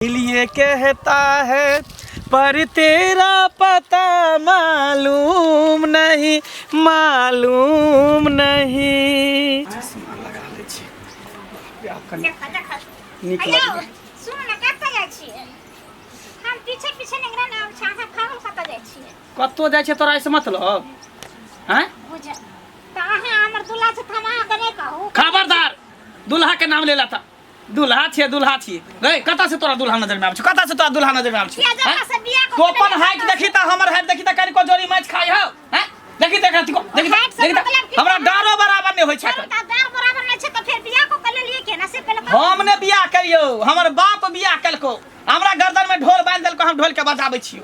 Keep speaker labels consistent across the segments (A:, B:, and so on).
A: लिए कहता है पर तेरा पता मालूम नहीं चश्मा लगा ले छी कतो जाय छै तोरा से मतलब हैं खबरदार दुल्हा के नाम लेला था दुल्हा छे रे कता से तोरा दुल्हा नजर में आबै छै कता से तोरा दुल्हा नजर में आबै छै तो अपन हाइट देखी त हमर हाइट देखी त कनी को जोड़ी मैच खाई हो हैं देखी हमरा डारो बराबर नहीं होय छै डार बराबर नहीं छै त फिर बियाह को कर लिए के ना से पहले हमने बियाह करियो हमर बाप बियाह कलको हमरा गर्दन में ढोल बांध देलको हम ढोल के बजाबै छियो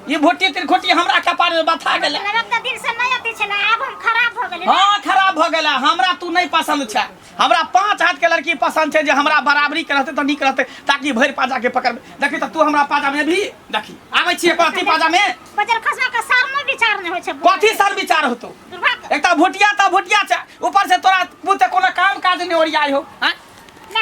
A: ये भोटी तिरखोटी हमरा कपार में बथा गेले लगता दिन से नहीं आती छै ना अब हम खराब भ गेले हां खराब भ गेला हमरा तू नहीं पसंद छै हमरा 5 हाथ के लड़की पसंद छै जे हमरा बराबरी करते त नीक रहते ताकि भर पाजा के पकड़ देखी त तू हमरा पाजा में भी देखी आबै छिए कथि पाजा में बजर खसवा के सार में विचार नहीं होय छै कथि सार विचार होतो एकटा भोटिया छै ऊपर से तोरा पुते कोनो काम काज नहीं ओरियाई हो हैं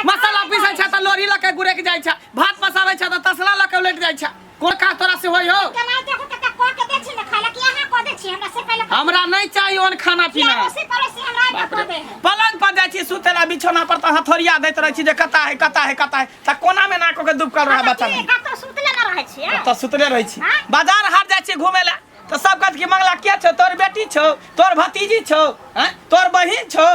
A: मसाला पीसै छै त लोरी लके गुरे के जाय छै भात पसाबै छै त तसला लके उलट जाय छै कोन का तोरा से होय हो केना देखो त को के दे छी न खाला कि यहां को दे छी हमरा से पहले हमरा नहीं चाहिए ओन खाना पीना उसी पड़ोसी हमरा को दे पलंग पर जाय छी सुतेला बिछौना पर त हथोरिया दैत रहै छी जे कता है त कोना में ना को के दुब कर रहा बच्चा त सुतले न रहै छी त सुतले रहै छी बाजार हाट जाय छी घुमे ला त सब कहत कि मंगला के छौ तोर बेटी छौ तोर भतीजी छौ हैं तोर बहिन छौ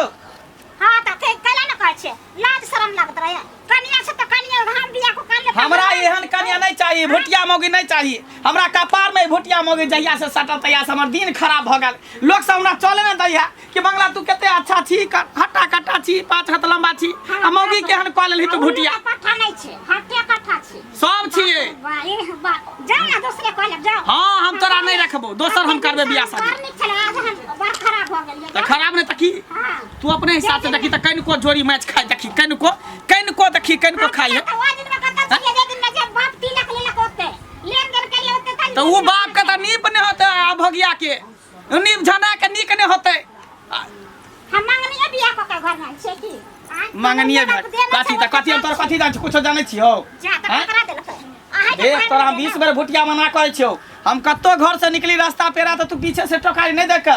A: हां त कैला न कहै छै लाज शरम लागत रहे कनिया से त कनिया हम बियाह को कर ले हमरा एहन कनिया नहीं चाहिए भुटिया मौगी नहीं चाहिए हमरा कपार में भुटिया मौगी जहिया से सटल तहिया से हमर दिन खराब भ गेल लोग सब हमरा चले न दैया कि मंगला तू कते अच्छा छी हट्टा कट्टा छी 5 हाथ लंबा छी आ मौगी केहन क लेली तू भुटिया कट्ठा नहीं छै हट्टे कट्ठा छी सब छिए वाह जाओ ना दूसरे कह ले जाओ हां हम तोरा नहीं रखबो दोसर हम करबे बियाह शादी नहीं चला आज हम बात खराब भ गेल त खराब नहीं त की तू अपने हिसाब से देखी त कइन को जोड़ी मैच खाई देखी कइन को देखी कइन को खाई है बाप तिलक लेलक होते लेन देन के लिए होते त उ बाप के त नीप नहीं होते आ भगिया के नीप झना के नीक नहीं होते हम मंगनिया बियाह को के घर में छै की मंगनिया कथि हम तोर कथि जान कुछ जानै छी हो जा त करा देलक देख तोरा हम 20 बेर भुटिया मना करै छियो हम कत्तो घर से निकली रास्ता पेरा त तू पीछे से टोकारी नहीं देख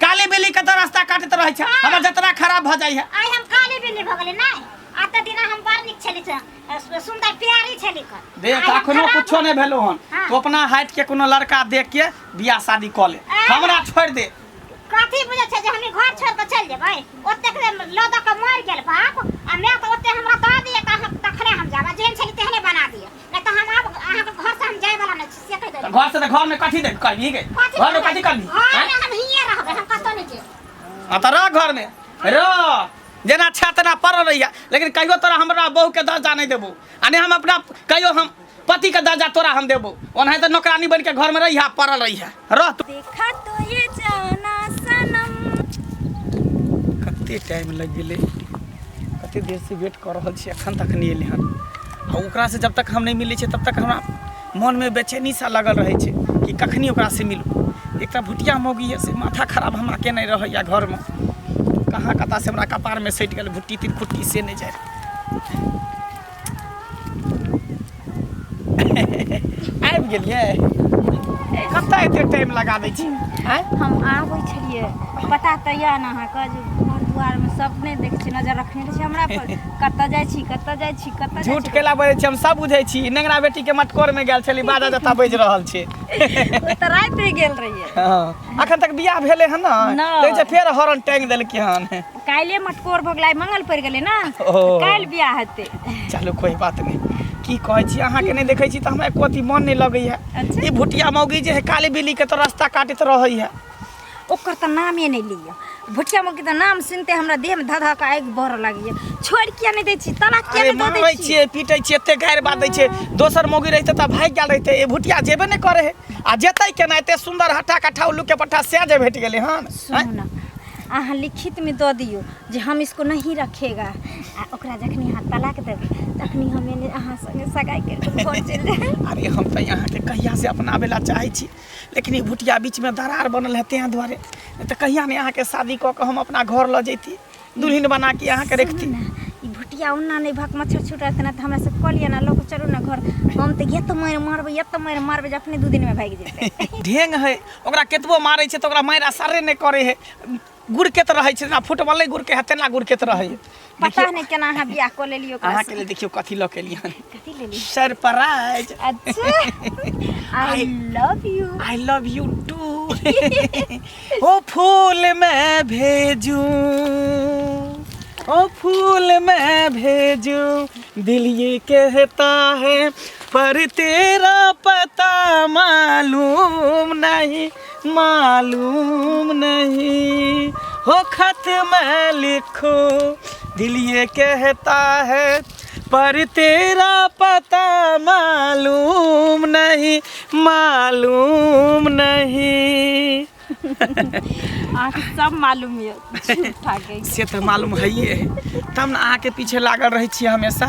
A: काली बिल्ली के त रास्ता काटत रहै छै हमर जतरा खराब भ जाय है आइ हम काली बिल्ली भ गेलै नै आते दिन हम बार निक छली छ सुंदर प्यारी छली क देख अखनो कुछो नहीं भेलो हन तो अपना हाइट के कोनो लड़का देख के बियाह शादी क ले हमरा छोड़ दे कथि बुझै छै जे हम घर छोड़ के चल जेबै ओते के लदा के मार गेल बाप आ मैं त ओते हमरा द दिए त हम तखने हम जाबा जेन छली तेहने बना दिए नहीं त हम अब अहाँ के घर से हम जाय वाला नहीं से कह दे घर से त घर में कथि दे करबी के घर में कथि करबी हम हिये रहबे हम कतो नहीं जे आ त रह घर में रह जेना छातना पड़ रहिया लेकिन कहियो तोरा हमरा बहू के दर्जा नहीं देबो आ नहीं हम अपना कहियो हम पति के दर्जा तोरा हम देबो ओनहे त नौकरानी बन के घर में रहिया पड़ल रहिया रह देखा तो ये जाना सनम कते टाइम लग गेले कते देर से वेट कर रहल छी अखन तक नहीं एले हन आ ओकरा से जब तक हम नहीं मिले छी तब तक हमरा मन में बेचैनी सा लगल रहे छै कि कखनी ओकरा से मिलू एकटा भुटिया मौगी है से माथा खराब हमरा के नहीं रहैया घर में कहाँ कता से हमरा कपार में सट गेल भुट्टी तिरखुट्टी से नहीं जाए आबि गेलिए कता एते टाइम लगा दै छी
B: हम आबै छलिए पता त या न अहाँ के घर दुआर में सपने देख छी नजर रखने छी हमरा पर कता जाय छी
A: झूठ केला बजै छी हम सब बुझै छी नेंगरा बेटी के मटकोर में गेल छली बाजा जता बज रहल छै
B: ओ त रात रे गेल रहिए
A: हां अखन तक बियाह भेले हन न ले जे फेर हॉर्न टैंग देलकै हन
B: काइले मटकोर भगलाई मंगल पड़ गेले ना काइल बियाह हेते
A: चलो कोई बात नहीं की कहै छी अहाँ के नहीं देखै छी त हमरा कोती मन नहीं लगैया ई भुटिया मौगी जे है काली बिल्ली के तो रास्ता काटत रहैया
B: ओकर त नामे नहीं लिया भुटिया मौगी त नाम सुनते हमरा देह में धधा के आग भर लागिए छोड़ किया नहीं दै छी तलाक किया नहीं दै छी
A: छिए पीटै छी एते गायर बात दै छै दोसर मौगी रहते त भाग गेल रहते ए भुटिया जेबे नहीं करे है आ जेतै केना एते सुंदर हट्टा कट्ठा उल्लू के पट्टा से जे भेट गेले हन
B: सुन अहाँ लिखित में दो दियो जे हम इसको नहीं रखेगा आ ओकरा जखनी हाथ तलाक देब तखनी हमें अहाँ संगे सगाई के घर चल जाए
A: अरे हम त यहाँ के कहिया से अपनाबेला चाहै छी लेकिन ई भुटिया बीच में दरार बनल है तें दुआरे त कहिया ने अहाँ के शादी क के हम अपना घर ल जैती दुल्हन बना के यहाँ के रखती
B: बिटिया उन्ना नहीं भक मच्छर छूटत ना त हमरा से कहलिए ना लोग चलू ना घर हम त ये त मारबै जे अपने 2 दिन में भाग जेतै
A: ढेंग है ओकरा केतबो मारै छै त ओकरा मार असरे नहीं करे है गुड़ के त रहै छै ना फुटबॉल गुड़ के हते ना गुड़ के त रहै
B: पता नहीं केना अहाँ बियाह को ले लियो
A: अहाँ के लिए देखियो कथी ल के लियन
B: कथी ले ली
A: सरप्राइज
B: अच्छा
A: आई लव यू टू ओ फूल मैं भेजूं ओ फूल मैं भेजूं दिल ये कहता है पर तेरा पता मालूम नहीं हो खत मैं लिखूं दिल ये कहता है पर तेरा पता मालूम नहीं
B: आके सब मालूम है झूठा गई
A: से तो मालूम है ये तब ना आके पीछे लागल रही छी हमेशा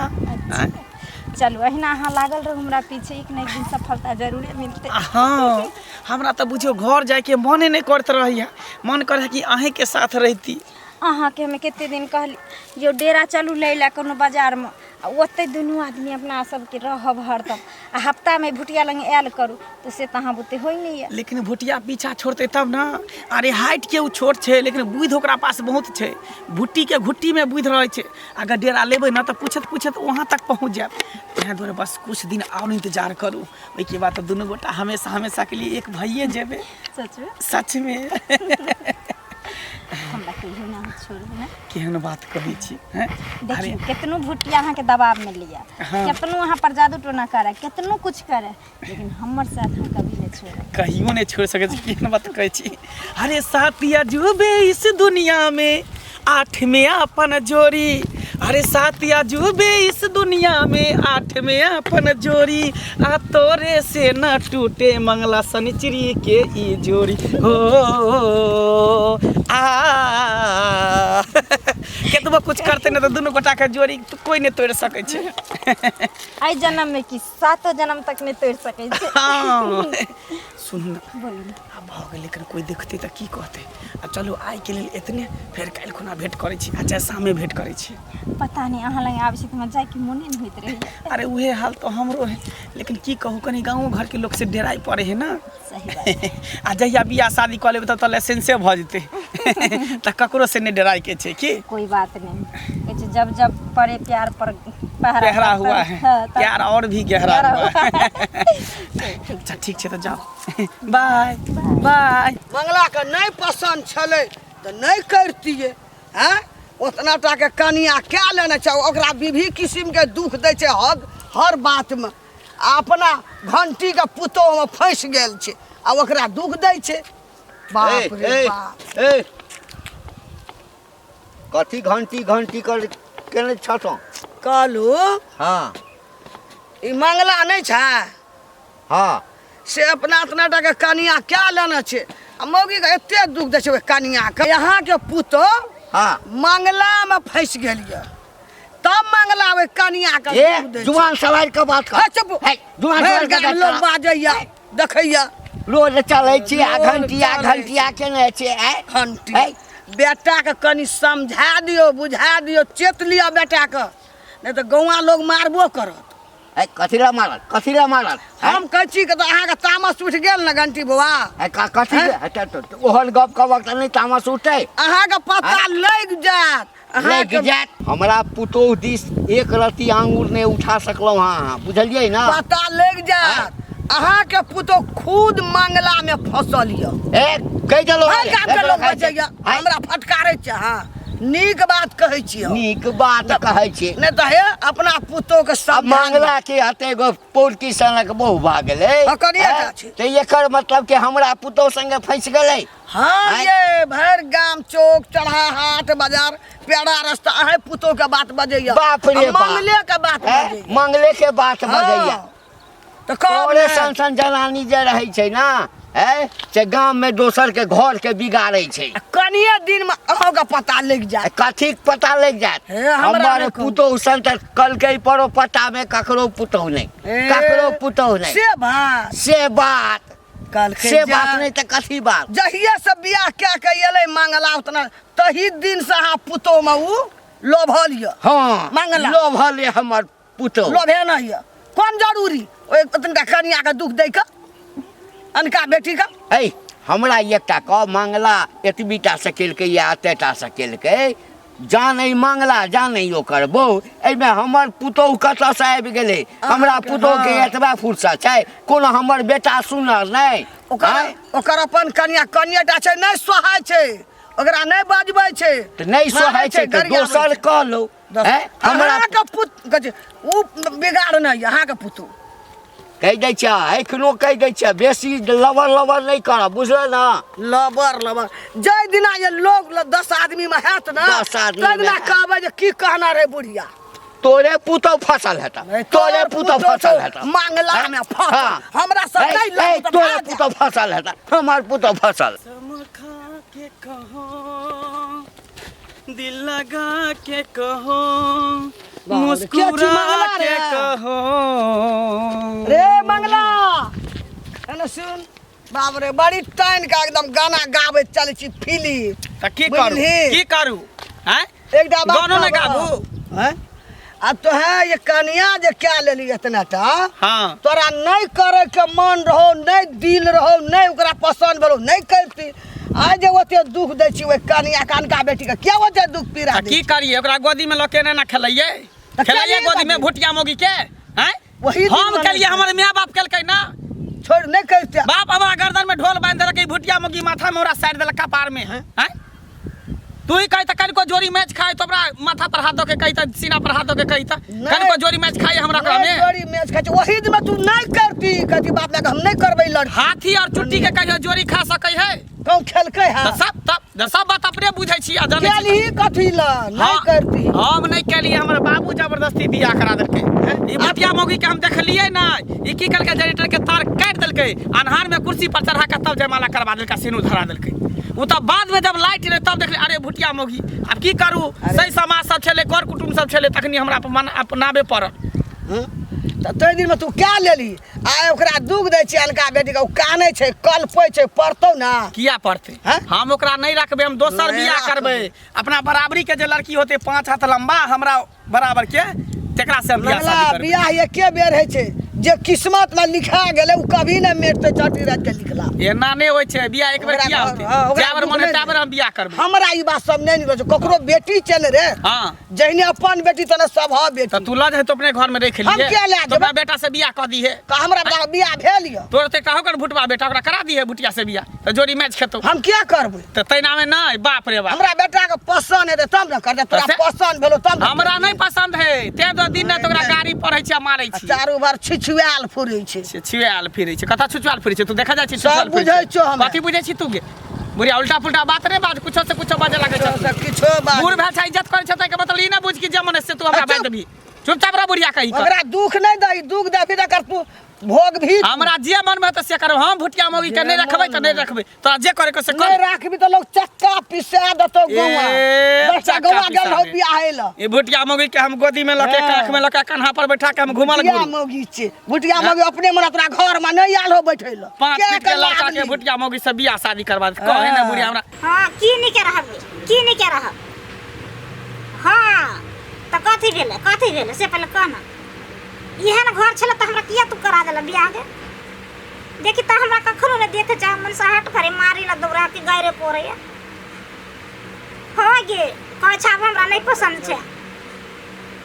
B: चलू अहिना अहाँ लागल रहू हमरा पीछे एक न एक दिन सफलता जरूर मिलते
A: हाँ हमरा तो बुझियो घर जाए के मने नहीं करत रहिया मन करे कि अहीं के साथ रहती
B: अहाँ के हमें केते दिन कहली जो डेरा चलू लैला कोनो बाजार में ओते दुनू आदमी अपना सबके रहब हरदम आ हफ्ता में भुटिया लंग आयल करू तो से तहाँ बुते होई नहीं है
A: लेकिन भुटिया पीछा छोड़ते तब ना अरे हाइट के उ छोट छे लेकिन बुध ओकरा पास बहुत छे भुट्टी के घुट्टी में बुध रहे छे अगर डेरा लेबै ना तो पूछत वहां तक पहुंच जाए तें दुआरे बस कुछ दिन और इंतजार करू ओई के बाद तो दोनों गोटा हमेशा के लिए एक भइए जेबे सच में
B: हमरा कहियो ना छोड़ ना
A: केहन बात कहै छी हैं
B: देखियो केतनो भुटिया अहाँ के दबाव में लिया केतनो अहाँ पर जादू टोना करे केतनो कुछ करे लेकिन हमर साथ हम कभी नहीं छोड़े
A: कहियो नहीं छोड़ सके छी केहन बात कहै छी अरे साथिया जुबे इस दुनिया में 8 में अपन जोड़ी अरे साथिया जुबे इस दुनिया में 8 में अपन जोड़ी आ तोरे से न टूटे मंगला शनिचरी के ई जोड़ी हो आ केतबो कुछ करते न तो दोनों गोटा के जोड़ी तो कोई नहीं तोड़ सके छे
B: आई जन्म में की 7 जन्म तक नहीं तोड़ सके छे
A: हां सुन ना
B: बोलू ना
A: अब भाग लेकिन कोई देखते त की कहते अब चलो आई के लिए इतने फिर काल खुना भेंट करे छी अच्छा शामे भेंट करे छी
B: पता नहीं अहाँ लगे आबै छी त जाय के मोने नहीं होइत रही
A: अरे उहे हाल तो हमरो है लेकिन की कहूं कनी गांव घर के लोग से डेराई पड़े है ना
B: सही बात
A: आ जहिया बियाह शादी कर लेबे त लाइसेंसे भ जते त ककरो से ने डेराई के छे की
B: कोई बात नहीं जब जब पड़े प्यार पर
A: गहरा हुआ है प्यार और भी गहरा हुआ है अच्छा ठीक छे तो जाओ बाय बाय
C: मंगला के नहीं पसंद छले तो नहीं करतिए हैं उतना टा के कनिया क्या लेना चाहिए ओकरा विधि किस्म के दुख दे छे हर बात में अपना घंटी के पुतो में फंस गेल छे आ ओकरा दुख दे छे बाप रे बाप
D: ए कथी घंटी कर केने छटो
C: कहलू
D: हां
C: ई मंगला नहीं छे
D: हां
C: से अपना इतना टा के कनिया क्या लेना छे आ मौगी के एते दुख दे छे कनिया के यहाँ के पुतो
D: हां
C: मंगला में फंस गेलिए तब मंगला वे कनिया के दुख दे छे
D: जुबान सवार के बात कर
C: चुप
D: जुबान सवार के
C: लोग बाजैया देखैया
D: रोज चलै छी आ घंटिया केने छे
C: घंटी बेटा के कनी समझा दियो बुझा दियो चेत लियो बेटा के नहीं तो गौवा लोग मारबो करत
D: कथीला मारल
C: हम कहै छी के तो अहाँ के तामस उठ गेल ना घंटी बुआ
D: कथी ओहन गप के वक्त नहीं तामस उठे
C: अहाँ के पता लग जात
D: हमरा पुतोह दिस एक रति आंगुर ने उठा सकलौ हां बुझलियै ना
C: पता लग जात अहाँ के पुतो खुद मंगला में फंसल य
D: कह देलो
C: लोग बचैया हमरा फटकारै छ हां नीक बात कहै छी
D: नीक बात कहै छी
C: नहीं तो हे अपना पुतो के सब
D: मंगला के हते गो पोलकी सनक बहु भाग गेलै ते एकर मतलब के हमरा पुतो संगे फंस गेलै
C: हाँ ये भर गांव चौक चढ़ा हाट बाजार पेड़ा रास्ता है पुतो के बात बजैया
D: बाप रे
C: मंगले के बात बजैया
D: मंगले के बात बजैया
C: तो
D: कौन संसन जनानी जे रहै छै ना से गांव में दोसर के घर के बिगाड़ै छै
C: कनिए दिन में अहाँ का पता लग जाए
D: कथी पता लग जात हमर पुतो संतर कल के परो पता में ककरो पुतो नहीं से बात
C: कल
D: से बात नहीं त कथी बात
C: जहिया से बियाह क्या के एलै मंगला उतना तही दिन से अहाँ पुतो में उ लोभल ये
D: हाँ
C: मंगला
D: लोभल है हमर पुतौ
C: लोभे नहीं है कौन जरूरी ओए तनका कनिया के दुख दे के अनका बेटी का
D: ऐ हमरा एकटा कह मंगला एतबीटा से केलकै या एतेटा से केलकै जानै मंगला जानै ओकर बहू एहिमे हमर पुतौह कतऽसँ आबि गेलै हमरा पुतौहके एतबा फुर्सत छै कोनो हमर बेटा सुनर नहि
C: ओकर अपन कनिया कनियाटा छै नहि सोहाय छै ओकरा नहि बजबै छै
D: तऽ नहि सोहाय छै तऽ दोसर कह लो
C: हमरा के पुत कहै उ बिगाड़ नहि अहाँ के पुतौह
D: कहि दै छियै एखनो कहि दै छियै बेसी लबर लबर नहि करब बुझल ना
C: लबर लबर जय दिना ये लोग 10 आदमी में हैत ना
D: 10 आदमी
C: तै दिना कहबै जे की कहना रे बुढ़िया
D: तोरे पुतौह फसल हेता तोरे पुतौह फसल हेता
C: मंगला में फसल हमरा सब नहीं लग
D: तोरे पुतौह फसल हेता हमर पुतौह फसल
A: समखा के कहो दिल लगा के कहो मुस्कुरा के कहो
C: रे मंगला एने सुन बाप रे बड़ी टाइम का एकदम गाना गावे चले छी फिल्म
A: त की करू हैं
C: एकटा
A: गानो न गाबू
C: हैं आ तो है ये कनिया जे क्या लेली इतनाटा
A: हां
C: तोरा नहीं करे के मन रहो नहीं दिल रहो नहीं ओकरा पसंद भेलो नहीं करती आज जे ओते दुख दै छी ओए कनिया कानका बेटी के क्या ओते दुख पीरा
A: की करिए ओकरा गोदी में लके ना खेलैये खेलैये गोदी में भुटिया मोगी के हैं
C: वही
A: हम कलिए हमर माय बाप केलकै ना
C: छोड़ नहीं करते
A: बाप हमारा गर्दन में ढोल बांध देलकै भुटिया मोगी माथा में ओरा साइड देलक कपार में हैं तू ही कही त कनिको जोरी मैच खाए तो ओकरा माथा पर हाथ दो के कही त सीना पर हाथ दो के कही त कनिको जोरी मैच खाए हमरा ओकरा में
C: जोरी मैच खाए वही दिन में तू नहीं करती कहती बाप ने हम नहीं करबै लड़
A: हाथी और चुट्टी के कहियो जोरी खा सकै है
C: कौन खेलकै है
A: सब बात अपने बुझै छी आ जानै छी
C: केली कथी ला नहीं करती
A: हम नहीं केली हमर बाबू जबरदस्ती बियाह करा देलकै ई भुटिया मोगी के हम देखलिए ना ई की करके जनरेटर के तार काट देलकै अन्हार में कुर्सी पर चढ़ा के तब जयमाला करवा देलकै सिनू धरा देलकै वो तो बाद में जब लाइट रहे तब देखले अरे भुटिया मोगी अब की करू सही समाज सब छले कर कुटुम सब छले तखनी हमरा अपनाबे पड़ल
C: त तै दिन में तू क्या लेली आ ओकरा दुख दै छी अलका बेटी के कानै छै कल्पै छै पड़तौ ना
A: किया पड़ते हम ओकरा नहीं रखबे हम दोसर बियाह करबे अपना बराबरी के जे लड़की होते 5 हाथ लंबा हमरा बराबर के तेकरा से बियाह शादी करबे
C: बियाह एके बेर है छै जे किस्मत में लिखा गेले उ कभी न मेटते चटी रात के लिखला
A: एना नहीं होय छै बियाह एक बेर किया होते जाबर मने ताबर हम बियाह करबे
C: हमरा ई बात सब नहीं निकल ककरो बेटी चल रे
A: हां
C: जहने अपन बेटी तने सब ह बेटी
A: त तू लज है तो अपने घर में रख लिए
C: हम क्या ले
A: तो बेटा से बियाह कर दी है
C: का हमरा बियाह भेल य
A: तोर ते कहो कर भुटवा बेटा ओकरा करा दी है भुटिया से बियाह त जोरी मैच खेतो
C: हम क्या करबै
A: त तैना में नहीं बाप रे बाप
C: हमरा बेटा के पसंद है तब न कर दे तोरा पसंद भेलो तब
A: हमरा नहीं पसंद है ते दो दिन न तोरा गाड़ी पढ़ै छी मारै छी
C: चारू बार छिछुआल फुरै छै
A: छिछुआल फिरै छै कथा छिछुआल फिरै छै तू देखा जाइ छी
C: सब बुझै छौ हम
A: कथि बुझै छी तू गे बुढ़िया उल्टा पुल्टा बात रे बात कुछो से कुछो बाजे लागे छै
C: किछो बात
A: बूढ़ भाई छै इज्जत करै छै त के मतलब ई ना बुझ कि जमन से तू हमरा बात देबी चुपचाप रह बुढ़िया कही
C: ओकरा दुख नहीं दई दुख देबी त कर तू भोग भी
A: हमरा जे मन में त से करब हम भुटिया मोगी के नहीं रखबै त नहीं रखबै तोरा जे करे के से कर
C: नहीं राखबी त लोग चक्का पिसा दतो गौवा बच्चा गौवा गेल हो बियाह ल
A: ई भुटिया मोगी के हम गोदी में लके काख में लके कन्हा पर बैठा के हम घुमल
C: भुटिया मोगी छै भुटिया मोगी अपने मन तोरा घर में नहीं आल हो बैठै ल
A: 5 फीट के लड़का के भुटिया मोगी से बियाह शादी करवा दे कहे ना बुढ़िया हमरा
B: हां की नहीं के रहब की नहीं के रहब हां त कथि भेले से पहले कहना इहन घर छले त हमरा किया तू करा देला बियाह के देखि त हमरा कखनो ने देखे जा मन से हट फरे मारी ला दौड़ा के गायरे पोरे हो गे कह छाब हमरा नहीं पसंद छे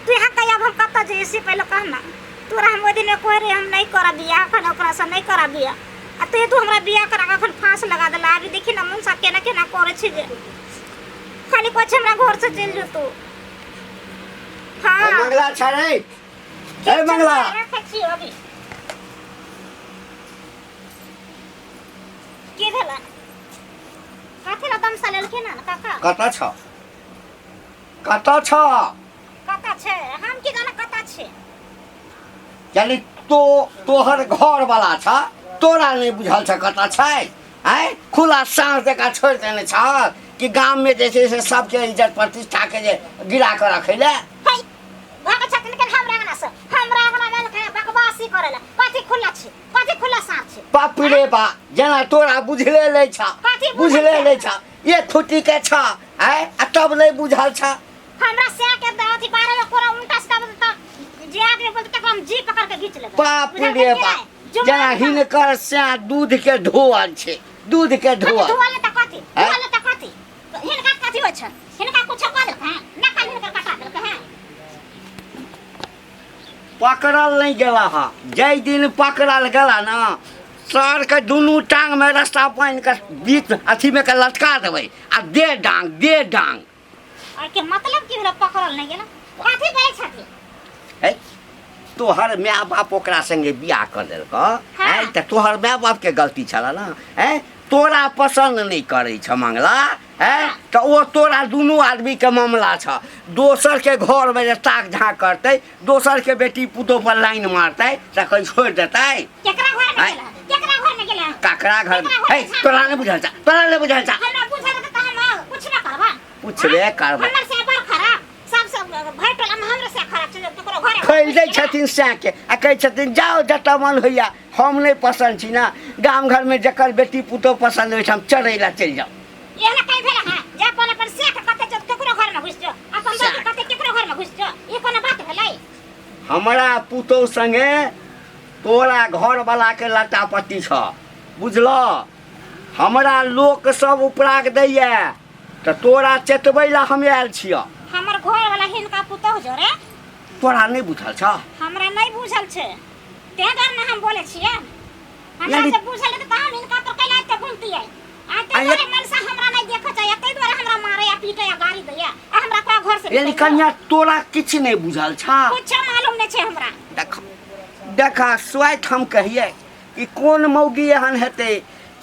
B: तू यहाँ कहिया हम कत जे से पहले कहना तोरा हम दिन कोइ रे हम नहीं करा बियाह खन ओकरा से नहीं करा बियाह आ तू हमरा बियाह करा के खन फांस लगा देला अभी देखि ना मन सा केना केना करे छी जे खाली कुछ हमरा घर से चल जो तू हां
D: मंगला छाड़े ए मंगला
B: के भेला कथि ला दम सालेल के ना काका
D: कता छ
B: कता छे हम की गाना कता छे
D: यानी तोहर घर वाला छ तोरा नहीं बुझल छ कता छै हैं खुला सांस देका छोड़ देने छ कि गांव में जैसे से सबके इज्जत प्रतिष्ठा के जे गिरा के रखैले
B: हाय भाग छतन के हमरा गना में के बकवासी करेला कथि खुला सांस छे
D: बाप रे बा जना तोरा बुझले ले छ ये खुटी के छ हैं आ तब नहीं बुझल छ
B: हमरा से के अथी 12 में कोरा उल्टा सीधा बोलता जे आदमी बोलता तक हम जी पकड़ के खींच लेबो
D: बाप रे बाप जना हिनकर से दूध के धोअल छै दूध के धोअल
B: धोअल त कथी हिनका कथी होय छै हिनका कुछ कर दे हां ना काल हिनका कटा दे हां
D: पकड़ल नहीं गेला हा जय दिन पकड़ल गेला ना सर के दुनू टांग में रास्ता पाइन के बीच अथी में के लटका देबै आ दे डांग
B: और के मतलब की होला पकड़ल नहीं गेला कथी बोलै छथि
D: है तोहर माय बाप ओकरा संगे बियाह कर देलक है त तोहर माय बाप के गलती छला ना है तोरा पसंद नहीं करे छ मंगला है त ओ तोरा दुनू आदमी के मामला छ दोसर के घर में ताक झाँक करते दोसर के बेटी पुतो पर लाइन मारते त कहीं छोड़ देते
B: केकरा घर में गेला
D: ककरा घर में है तोरा नहीं बुझल छ
B: हमरा बुझल त हम कुछ ना करबा
D: पूछबे करबा
B: हमर से बड़ खराब सब भाई टोला में हमरे से खराब छै तोकरो घरे
D: खोल दै छथिन से के आ कहै छथिन जाओ जतऽ मन होइया हम नहीं पसंद छी ना गाम घर में जकर बेटी पुतो पसंद होइ हम चढ़ै ला चल जाओ
B: एहना कहि भेला हां जा कोना पर से कते जब तोकरो घर में घुस जो अपन बात कते केकरो घर में घुस जो ई कोना बात भेलै
D: हमरा पुतो संगे तोरा घर वाला के लटापट्टी छ बुझलो हमरा लोक सब उपराग दैया त तोरा चेतबै ला हम आयल छियो
B: हमर घर वाला हिनका पुतो जो रे
D: तोरा नहीं बुझल छ
B: हमरा नहीं बुझल छै ते डर में हम बोले छियै हमरा से बुझल त हम हिनका पर कैला ते बोलती है आ ते तोरे मन से हमरा नहीं देख चाहिए तै द्वारा हमरा मारे या पीटे या गाड़ी दैया आ हमरा का घर से
D: यानी कन्या तोरा किछ नहीं बुझल छ
B: कुछ मालूम नहीं छै हमरा
D: देखा स्वाइट हम कहिए कि कौन मौगी एहन हेतै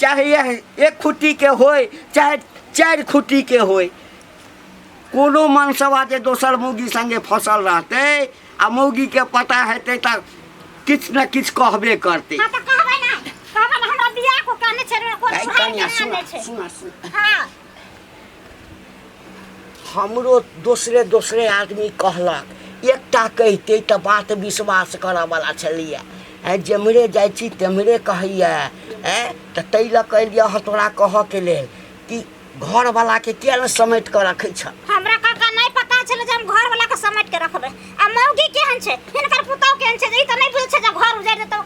D: चाहे एक खुट्टी के होय चाहे 4 खुट्टी के होय कोनो मनसवा जे दोसर मौगी संगे फसल रहते आ मौगी के पता हेतै त किछ न किछ कहबे करते
B: हां त कहबै ना हमरा बियाह को काने छै को
D: सुन
B: हां
D: हमरो दोसरे आदमी कहलक एकटा कहिते त बात विश्वास करऽ वाला छलिए जेमरे जाइ छी तेमरे कहैया त तै ल कहलिए तोरा कहऽ के लेल कि घर वाला के केल समेट के रखै छ
B: हमरा काका नहीं पता चले जे हम घर वाला के समेट के रखबे आ मौगी केहन छै हिनकर पुतौ केहन छै ई त नहीं बुझै छै जे घर उजाड़ देतौ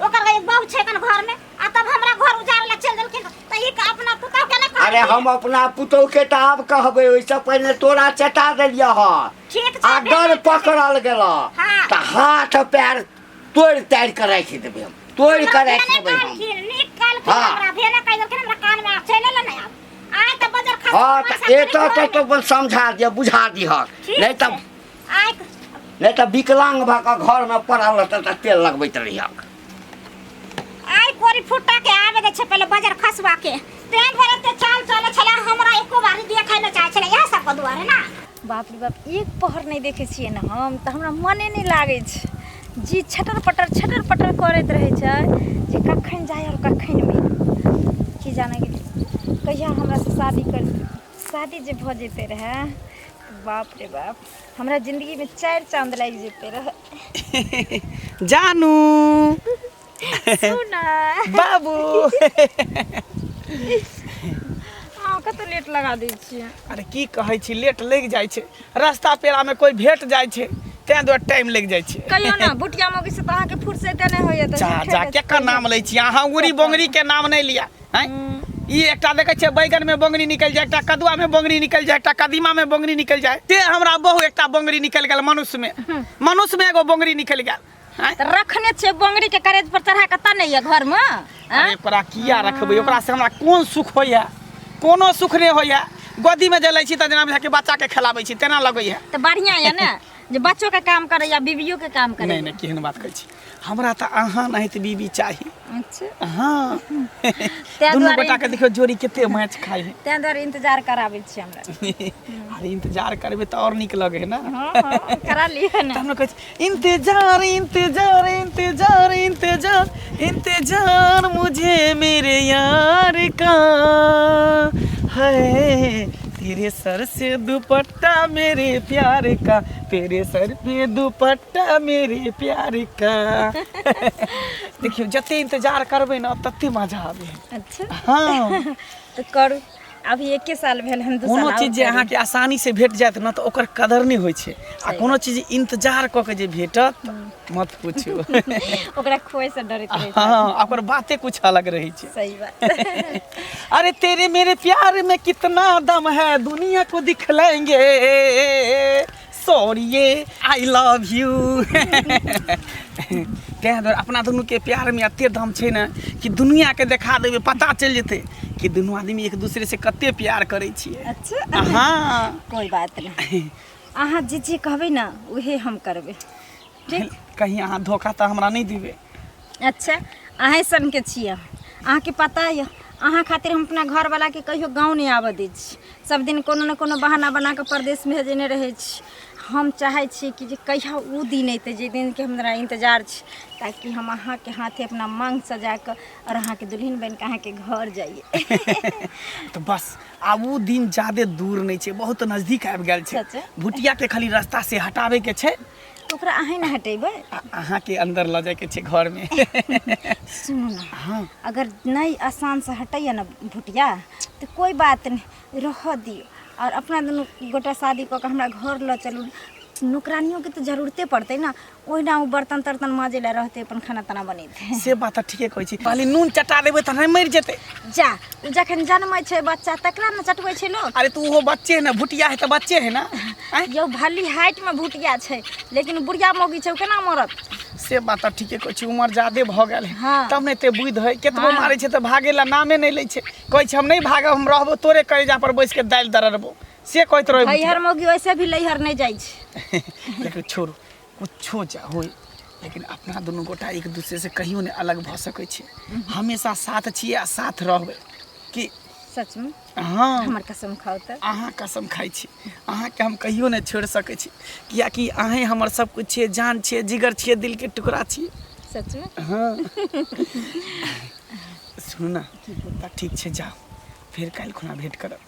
B: ओकर एक बहू छै कन घर में आ तब हमरा घर उजाड़ ला चल देलखिन त ई अपना पुतौ के नहीं
D: अरे हम अपना पुतौ के त आब कहबै ओइसे पहले तोरा चटा देलिए ह
B: ठीक छै
D: अगर पकड़ल गेल त हाथ पैर तोड़ ताड़ के राखि देबै हम तोड़ के राखि देबै हम
B: निकाल के हमरा भेना कहि देलखिन हमरा कान में चले ले नहीं आय त बजर खा
D: हां त एतो तो बस समझा दिया बुझा दिह नहीं त
B: आय
D: नहीं त विकलांग भा के घर में पड़ल त तेल लगबैत रहिया
B: आय कोरी फुटा के आवे दे छै पहले बजर खसवा के तेल भरे ते चाल चले छला हमरा एको बारी देखै न चाहे छला यह सब के दुआरे ना
E: बाप रे बाप एक पहर नहीं देखे छिए ना हम त हमरा मने नहीं लागे छै जी छटर पटर करैत रहे छै जे कखन जाय और कखन में की जाने के कहिया हमरा से शादी जे भ जेते रहे बाप रे बाप हमरा जिंदगी में 4 चांद लग जेते रहे
A: जानू
E: सुना
A: बाबू
E: कत लेट लगा दै छियै
A: अरे की कहै छी लेट लग जाइ छै रास्ता पेड़ा में कोई भेट जाइ छै तैं दुआरे टाइम लग जाइ छै
E: कहियो ना बुटिया मौगी से अहाँ के फुर्सत नहीं होय त
A: जा केकर नाम लै छी अहाँ उरी बोंगरी के नाम नहीं लिया हैं ई एकटा देखे छै बैगन में बोंगरी निकल जाए एकटा कदुआ में बोंगरी निकल जाए एकटा कदीमा में बोंगरी निकल जाए ते हमरा बहु एकटा बोंगरी निकल गेल मनुष्य में एगो बोंगरी निकल गेल
E: रखने छे बोंगरी के करेज पर चढ़ा के तने ये घर में
A: अरे ओकरा किया रखबै ओकरा से हमरा कोन सुख होइया कोनो सुख नहीं होइया गोदी में जे लै छी त जेना बुझा के बच्चा के खिलाबै छी तेना लगैया
E: त बढ़िया है ना जे बच्चों के काम करे या बीवियों के काम करे
A: नहीं केहन बात कहै छी हमरा त अहाँ नहीं त बीबी चाही
E: अच्छा
A: हां दुनू बेटा के देखियो जोड़ी केते मैच खाइ है
E: तें द्वारे इंतजार कराबै छी हमरा
A: अरे इंतजार करबे त और नीक लगे है ना
E: हां करा लियो ना
A: हम कहै इंतजार इंतजार इंतजार इंतजार इंतजार मुझे मेरे यार का है तेरे सर से दुपट्टा मेरे प्यार का तेरे सर पे दुपट्टा मेरे प्यार का देखियो जते इंतजार करबे ना तते मजा आबे
E: अच्छा
A: हां
E: तो करू अभी 1 साल भेल हम 2 साल
A: कोनो चीज जे अहाँके आसानी से भेट जायत न तऽ ओकर कदर नहीं होइ छै आ कोनो चीज इंतजार क के जे भेटत मत पूछू
E: ओकरा खोए से डरैत रहै छै।
A: हाँ ओकर बातें कुछ अलग रही छै।
E: सही बात।
A: अरे तेरे मेरे प्यार में कितना दम है दुनिया को दिखलाएंगे सॉरी आई लव यू कह दो अपना दुनू के प्यार में एते दम छै ना कि दुनिया के देखा देबे पता चल जेते कि दुनू आदमी एक दूसरे से कते प्यार करै छियै।
E: अच्छा
A: हाँ
E: कोई बात नहीं, अहाँ जे कहबै ना उहे हम करबै। ठीक
A: कहीं अहाँ धोखा तऽ हमरा नहीं दिबे।
E: अच्छा अहें सन के छियै, अहाँके पता यऽ अहाँ खातिर हम अपना घर वाला के कहियो गाँव नहीं आबऽ दै छी, सब दिन कोनो न कोनो बहाना बना के परदेश में भेजने रहै छी। हम चाहे छी कि जे कहिया उ दिन अइतै जे दिन के हमरा इंतजार छै, ताकि हम अहाँ के हाथे अपना मांग सजा के और अहाँ के दुल्हन बन के अहाँ के घर जाइए।
A: तो बस आब उ दिन ज्यादा दूर नहीं छै, बहुत नजदीक आबि गेल छै।
E: अच्छा।
A: भुटिया के खाली रास्ता से हटावे के छै,
E: ओकरा अहें न हटेबै।
A: अहाँ के अंदर ल जाए के छै घर में।
E: सुनू ना,
A: हाँ
E: अगर नहीं आसान से हटैया ना भुटिया तो कोई बात नहीं, रह दियो और अपना दुनू गोटा शादी कऽ के हमरा घर ल चलू। नौकरानियों के तो जरूरते पड़ते ना, ओहिना उ बर्तन तर्तन माजे ला रहते, अपन खाना ताना बनेते।
A: से बात तऽ ठीके कहै छी, खाली नून चटा देबै तऽ नहीं मरि जेतै।
E: जा उ जखन जन्मै छै बच्चा तकरा न चटबै छै लोग।
A: अरे तू वो बच्चे है ना, भुटिया है तो बच्चे है ना।
E: यौ भली हाइट में भुटिया छै लेकिन बुढ़िया मौगी छै, उ केना मरत।
A: से बात तऽ ठीके कहै छी, उमर ज्यादे भ गेल है।
E: हाँ।
A: तब नहीं ते बुझ है केतबो
E: हाँ।
A: मारै छै तऽ भागे ला नामे नहीं लै छै, कहै छै हम नहीं भागब, हम रहबो तोरे कलेजा पर बैस के दालि दररबो, से कहैत रहे।
E: लैहर मौगी वैसे भी लैहर नहीं जाइ छै।
A: लेकिन छोड़ू कुछो जा होय, लेकिन अपना दुनू गोटा एक दूसरे से कहियो नहीं अलग भ सकै छै, हमेशा साथ छियै आ साथ रहबै कि।
E: सच में
A: हाँ
E: हमर कसम खाओ तऽ।
A: अहाँ कसम खाइ छी, अहाँके हम कहियो नहीं छोड़ सकै छी, कियाकि अहें हमर सब कुछ छियै, जान छियै, जिगर छियै, दिल के टुकड़ा छियै।
E: सच में
A: हाँ सुनू ना तऽ ठीक छै, जाओ फिर काल्हि खुना भेंट करब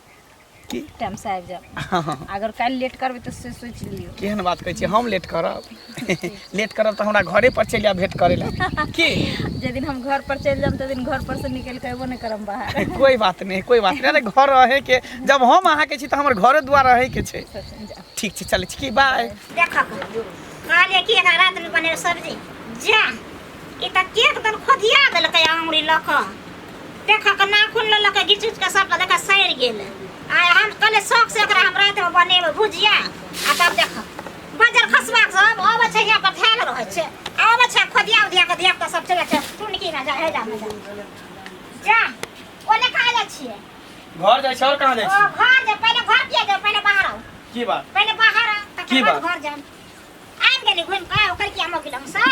A: की।
E: टाइम से आबि जाओ,
A: हाँ
E: अगर काल्हि लेट करबै तऽ से सोचि लियौ।
A: केहन बात कहै छी, हम लेट करब लेट करब तऽ हमरा घरे पर चलि आयब भेंट करे ला की।
E: जे दिन हम घर पर चलि जाब तऽ दिन घर पर से निकल के अयबो नहीं करब बाहर।
A: कोई बात नहीं, कोई बात नहीं, अरे घर रहे के जब हम अहाँ के छी तऽ हमर घरे द्वार रहे के छै।
E: सच में जाओ।
A: ठीक छै चलै छी की, बाय।
B: देखा कहलिए कि एक रात में बने सब्जी जा ई त केक दन खोदिया देलकै अंगुरी ल क, देखा के नाखून ल के घिच के सब देखा सैर गेल। आ हम कहले शौक से एकरा हम रात में बनेबै भुजिया, आ तब देख बजर खसबा सब आबै छै यहाँ पर ध्यान रहै छै, आबै छै खोदिया उदिया के धिया सब चले छै टुनकी ना जा हे जा जा ओने कहा जाइ छियै।
A: घर जाइ छै और कहां जाइ
B: ओ
A: छी।
B: घर जे पहले घर किया जाओ, पहले बाहर आओ,
A: की बात,
B: पहले बाहर आ
A: की
B: तकर बाद
A: बात?
B: घर जाम। आबि गेली घुम के ओकर किया मौगी लंग सा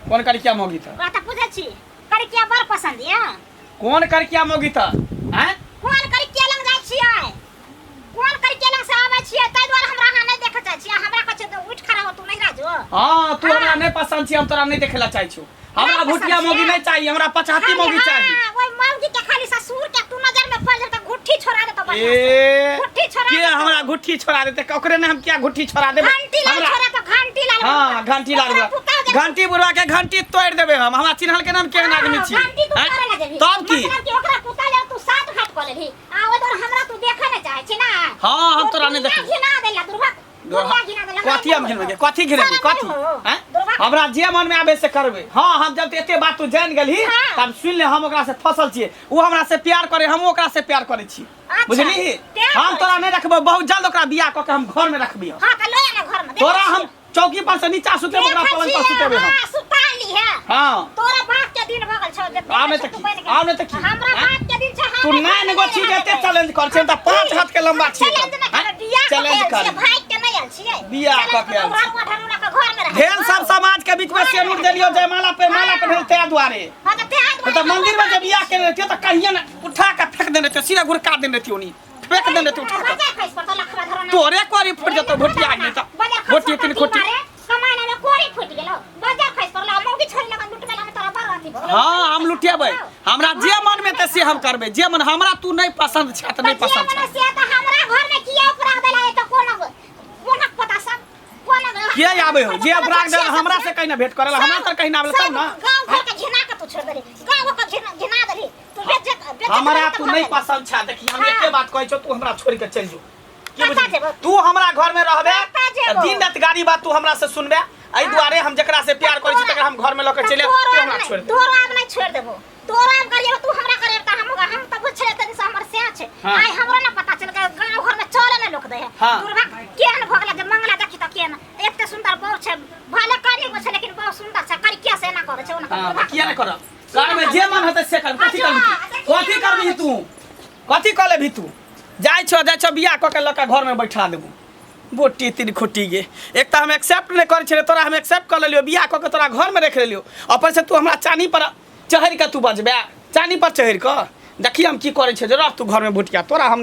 A: कोन करिया मौगी त,
B: ओकरा त पूछै छी करिया बड़ पसंद या
A: कोन करिया मौगी त हैं।
B: कोन करिया लंग जाइ छियै, कोन करिया लंग से आबै छियै, तै द्वारा हमरा अहाँ नहि देखै चाहै छी, हमरा कहै छै उठ खड़ा हो तू नहीं राजो।
A: हां तू हमरा नहीं पसंद छी, हम तोरा नहीं देखेला चाहै छी, हमरा भुटिया मौगी नहीं चाहिए, हमरा पचाती मौगी चाहिए।
B: ओइ मौगी के खाली ससुर के तू नजर में पड़ जाए त गुट्ठी छोड़ा दे त बढ़िया से
A: ए
B: गुट्ठी छोड़ा
A: के
B: दे।
A: हमरा गुट्ठी छोड़ा देते, ओकरे ने हम क्या गुट्ठी छोड़ा देबे
B: घंटी लाल छोड़ा त घंटी लाल।
A: हाँ घंटी लाल घंटी बुढ़वा के घंटी तोड़ देबे हम, हमरा चिन्हल के नाम केहन आदमी छी।
B: घंटी तू करे ना देबी,
A: तब की
B: मतलब कि ओकरा पुता ले तू साथ घाट क लेबी, आ ओइ दर हमरा तू देखे ना चाहै छी ना।
A: हाँ हम तोरा नहीं देखे।
B: घिना देला दुर्गा दुर्गा घिना देला।
A: कथी हम घिनबे, कथी घिनबे, कथी हैं हमरा जे मन में आबे से करबे। हाँ हम जब एते बात तू जान गेलही
B: हाँ।
A: तब सुन ले, हम ओकरा से फसल छिए, उ हमरा से प्यार करे, हम ओकरा से प्यार करे छी,
B: अच्छा,
A: बुझली।
B: प्यार
A: हम
B: करे
A: तोरा नहीं रखबे, बहुत जल्द ओकरा बियाह क के हम घर में रखबी।
B: हां त ले ना घर में
A: तोरा हम चौकी पर से नीचा सुतेबे, ओकरा पलंग पर सुतेबे हम।
B: हां सुताली है।
A: हाँ
B: तोरा बाप के दिन भगल छ जे
A: आब नहीं त की, आब नहीं त की,
B: हमरा
A: हैं?
B: बाप के दिन छ
A: तू नहीं एगो चीज एते चैलेंज कर छै त 5 हाथ के लंबा छी, चैलेंज कर
B: भाई के नहीं आल छियै
A: बियाह क के आयल छी।
B: घर में ढनुना के घर में रह
A: ढेर सब समाज के बीच में सेनुर देलियो, जयमाला पे माला पे ते दुआरे।
B: हां त ते हाथ
A: तो मंदिर में जब बियाह के रहते तो कहिए ना उठा के फेंक देने थे, सीधा गुड़का देने थे, उन्हीं फेंक देने थे उठा के।
B: बजा खइस पर त लखवा धरना
A: तोरे कोरी फुट जतो भुटिया नहीं त भुटिया तीन खोटी।
B: कमाना में कोरी फुट गेलो, बजा खइस पर ला मौगी छोरी लगा लुट गेला में तोरा बड़ अथी भगल।
A: हां हम लुटेबै, हमरा जे मन में ते से हम करबै, जे मन हमरा तू नहीं पसंद छ त नहीं पसंद छ।
B: से त हमरा घर में किया उपरा देला है त कोन कोनक पता सब कोन
A: के आबे हो जे अपराध दे हमरा से कहीं ना भेंट करेला, हमरा तर कहीं ना आबे तब ना।
B: गांव घर के घिना के तू छोड़ देली, गांव के घिना देली तू बेच
A: हमरा तू नहीं पसंद छा। देखी हम एके बात कहै छौ, तू हमरा छोड़ के चल जो। की
B: कतऽ
A: बुझली?
B: जेबौ?
A: तू हमरा घर में रहबे,
B: कतऽ जेबौ?
A: दिन रात गाड़ी बात तू हमरा से सुनबे। एहि दुआरे हम जकरा से प्यार करै छी तकरा हम घर में ल के चले, तू हमरा छोड़ दे।
B: तोरा आब नहीं छोड़ देबो। तोरा आब करियो तू हमरा करे त हम त बुझले तनी से हमर से छै।
A: हाँ।
B: आइ हमरा ना पता चल के गांव घर में चले ना लोक दे है।
A: हाँ।
B: दूरबा केन भगला जे मंगला देखी त केन एते सुंदर बहु छै, भले काली गो छै लेकिन बहुत सुंदर छै। करी किया से ना करे छै ओना।
A: हां किया नहीं कर? घर में जे मन होते से कर। कथी करबी? कथी करबी तू? कथी कर लेबी तू? जाय छो बियाह क के लका घर में बैठा देबू। बोटी तीन खोटी गे। एक तो हम एक्सेप्ट नहीं करे छे, तोरा हम एक्सेप्ट कर लेलियो, बियाह क के तोरा घर में रख लेलियो। अपन से तू हमरा चानी पर चढ़ के तू बजबे, चानी पर चढ़ के। देखी हम की करे छे, रह तू घर में भुटिया, तोरा हम